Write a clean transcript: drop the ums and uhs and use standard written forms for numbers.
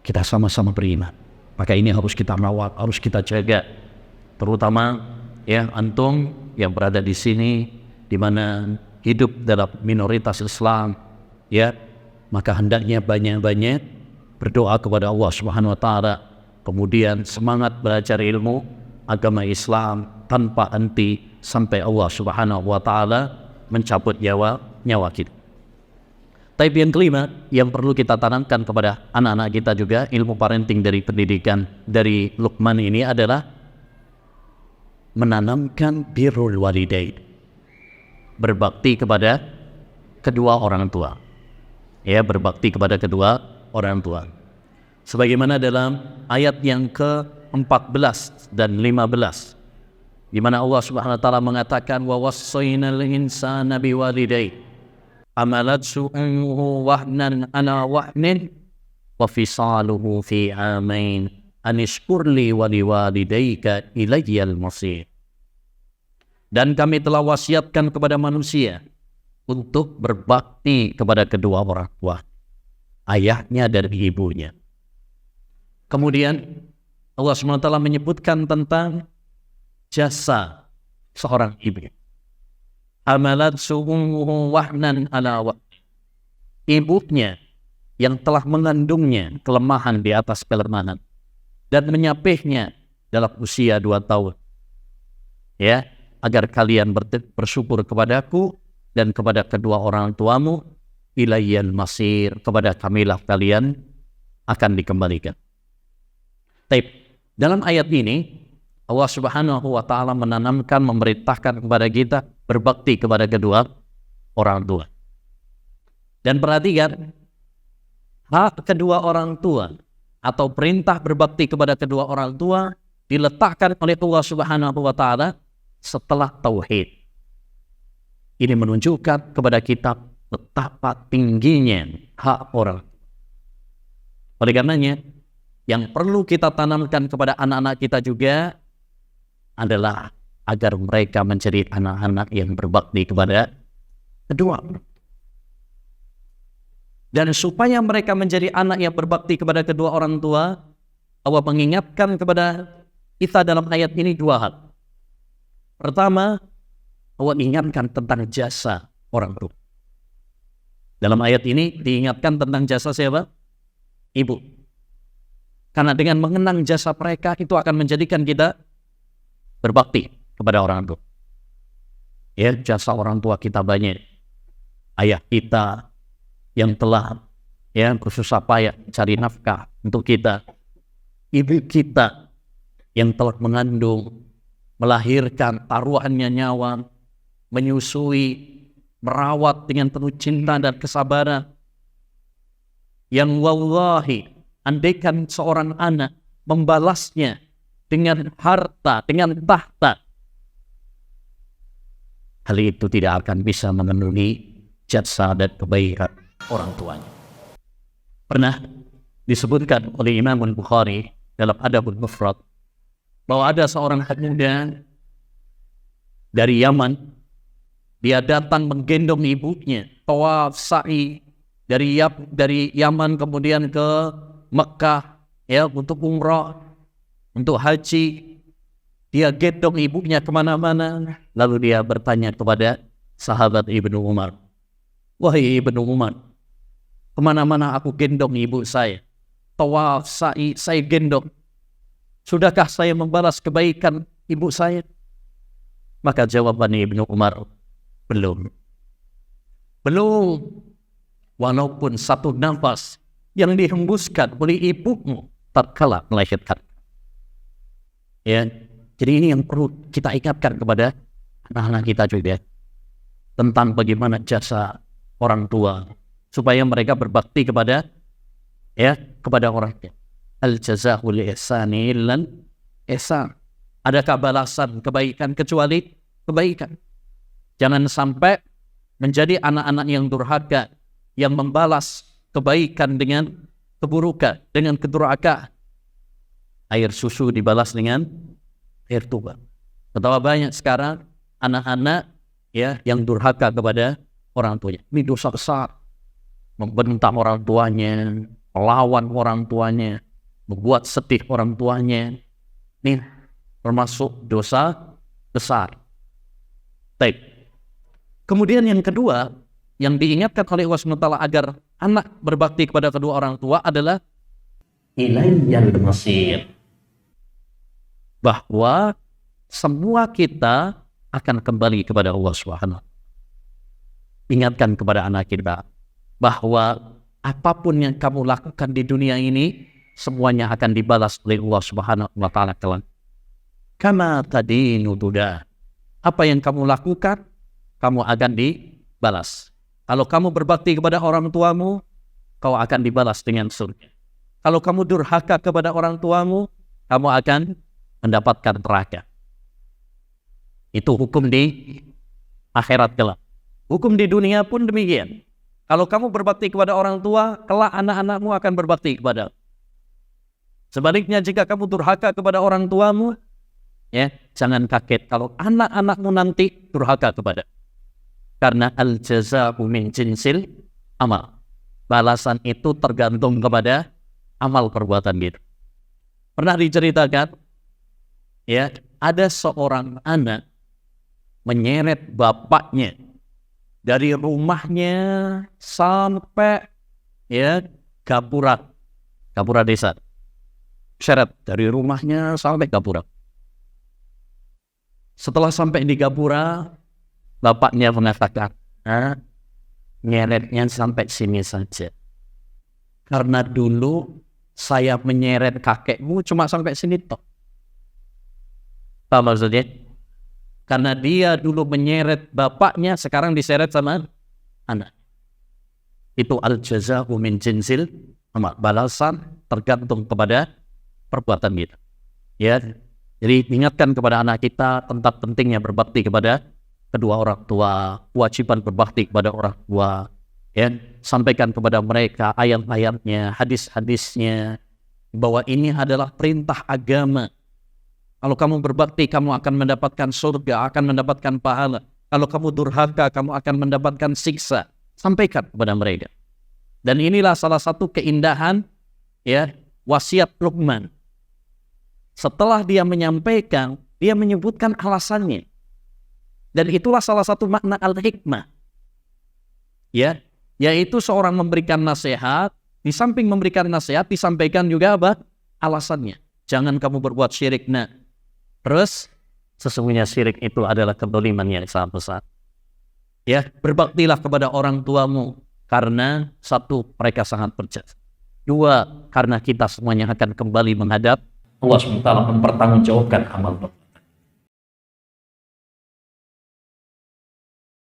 kita sama-sama beriman. Maka ini harus kita rawat, harus kita jaga. Terutama ya antum yang berada di sini, di mana hidup dalam minoritas Islam, ya, maka hendaknya banyak-banyak berdoa kepada Allah Subhanahu wa taala, kemudian semangat belajar ilmu agama Islam tanpa henti sampai Allah Subhanahu wa taala mencabut nyawa kita. Tapi yang kelima yang perlu kita tanamkan kepada anak-anak kita juga, ilmu parenting dari pendidikan dari Luqman ini adalah menanamkan birrul walidain, berbakti kepada kedua orang tua. Ya, berbakti kepada kedua orang tua. Sebagaimana dalam ayat yang ke-14 dan 15, di mana Allah Subhanahu wa taala mengatakan wa wassaynal insana biwalidayhi amalathu ummuhu wahnan ala wahnin wa fisaluhu fi amain anishkurli wa liwalidayka ilayyal masir. Dan kami telah wasiatkan kepada manusia untuk berbakti kepada kedua orang tua, ayahnya dan ibunya. Kemudian Allah SWT menyebutkan tentang jasa seorang ibu. Amalat su'umuhu wahnan ala wahnin. Ibunya yang telah mengandungnya kelemahan di atas kelemahan dan menyapihnya dalam usia 2 tahun. Ya, agar kalian bersyukur kepadaku dan kepada kedua orang tuamu, ilayyal masir, kepada kamilah kalian akan dikembalikan. Tapi dalam ayat ini Allah Subhanahu wa taala menanamkan, memerintahkan kepada kita berbakti kepada kedua orang tua. Dan perhatikan, hak kedua orang tua atau perintah berbakti kepada kedua orang tua diletakkan oleh Allah Subhanahu wa taala setelah tauhid. Ini menunjukkan kepada kita betapa tingginya hak orang. Oleh karenanya, yang perlu kita tanamkan kepada anak-anak kita juga adalah agar mereka menjadi anak-anak yang berbakti kepada kedua. Dan supaya mereka menjadi anak yang berbakti kepada kedua orang tua, Allah mengingatkan kepada kita dalam ayat ini 2 hal. Pertama, Allah ingatkan tentang jasa orang tua. Dalam ayat ini diingatkan tentang jasa siapa? Ibu. Karena dengan mengenang jasa mereka itu akan menjadikan kita berbakti kepada orang tua. Ya, jasa orang tua kita banyak. Ayah kita yang telah bersusah payah cari nafkah untuk kita. Ibu kita yang telah mengandung, melahirkan, taruhannya nyawa, menyusui, merawat dengan penuh cinta dan kesabaran. Yang wallahi, andaikan seorang anak membalasnya dengan harta, dengan tahta, hal itu tidak akan bisa memenuhi jasa dan kebaikan orang tuanya. Pernah disebutkan oleh Imam Al-Bukhari dalam Adabul Mufrad bahwa ada seorang pemuda dari Yaman. Dia datang menggendong ibunya, tawaf sa'i dari Yaman kemudian ke Mekah ya untuk umrah, untuk haji. Dia gendong ibunya kemana-mana. Lalu dia bertanya kepada sahabat Ibnu Umar, wahai Ibnu Umar, kemana-mana aku gendong ibu saya, tawaf sa'i saya gendong, sudahkah saya membalas kebaikan ibu saya? Maka jawaban Ibnu Umar, belum. Walaupun satu nafas yang dihembuskan oleh ibumu tatkala melahirkan. Ya, jadi ini yang perlu kita ingatkan kepada anak-anak kita juga tentang bagaimana jasa orang tua supaya mereka berbakti kepada orang tua. Al jazaa'u li ihsani illal ihsan. Adakah balasan kebaikan kecuali kebaikan? Jangan sampai menjadi anak-anak yang durhaka, yang membalas kebaikan dengan keburukan, dengan kedurhakaan. Air susu dibalas dengan air tuba. Betapa banyak sekarang anak-anak yang durhaka kepada orang tuanya. Ini dosa besar. Membentak orang tuanya, melawan orang tuanya, membuat sedih orang tuanya. Ini termasuk dosa besar. Baik. Kemudian yang kedua, yang diingatkan oleh Allah SWT agar anak berbakti kepada kedua orang tua adalah ilayyal masir. Bahwa semua kita akan kembali kepada Allah SWT. Ingatkan kepada anak kita bahwa apapun yang kamu lakukan di dunia ini semuanya akan dibalas oleh Allah SWT kelak. Kama tadinu tudah. Apa yang kamu lakukan, kamu akan dibalas. Kalau kamu berbakti kepada orang tuamu, kau akan dibalas dengan surga. Kalau kamu durhaka kepada orang tuamu, kamu akan mendapatkan neraka. Itu hukum di akhirat kelak. Hukum di dunia pun demikian. Kalau kamu berbakti kepada orang tua, kelak anak-anakmu akan berbakti kepada. Sebaliknya jika kamu durhaka kepada orang tuamu, ya, jangan kaget kalau anak-anakmu nanti durhaka kepada. Karena al-jaza'u min jinsil amal. Balasan itu tergantung kepada amal perbuatan kita. Pernah diceritakan, ya, ada seorang anak menyeret bapaknya dari rumahnya sampai ya Gapura desa. Seret dari rumahnya sampai Gapura. Setelah sampai di Gapura, bapaknya mengatakan, nyeretnya sampai sini saja. Karena dulu saya menyeret kakekmu cuma sampai sini toh. Apa maksudnya? Karena dia dulu menyeret bapaknya, sekarang diseret sama anak. Itu al-jaza'u min jinsil amal. Balasan tergantung kepada perbuatan kita. Ya, jadi ingatkan kepada anak kita tentang pentingnya berbakti kepada kedua orang tua, kewajiban berbakti kepada orang tua. Ya, sampaikan kepada mereka ayat-ayatnya, hadis-hadisnya, bahwa ini adalah perintah agama. Kalau kamu berbakti, kamu akan mendapatkan surga, akan mendapatkan pahala. Kalau kamu durhaka, kamu akan mendapatkan siksa. Sampaikan kepada mereka. Dan inilah salah satu keindahan, ya, wasiat Luqman. Setelah dia menyampaikan, dia menyebutkan alasannya. Dan itulah salah satu makna al-hikmah. Ya, yaitu seorang memberikan nasihat, di samping memberikan nasihat, disampaikan juga apa? Alasannya. Jangan kamu berbuat syirik. Nah, terus sesungguhnya syirik itu adalah kezaliman yang sangat besar. Ya, berbaktilah kepada orang tuamu karena satu, mereka sangat berjasa. Dua, karena kita semuanya akan kembali menghadap Allah SWT mempertanggungjawabkan amal.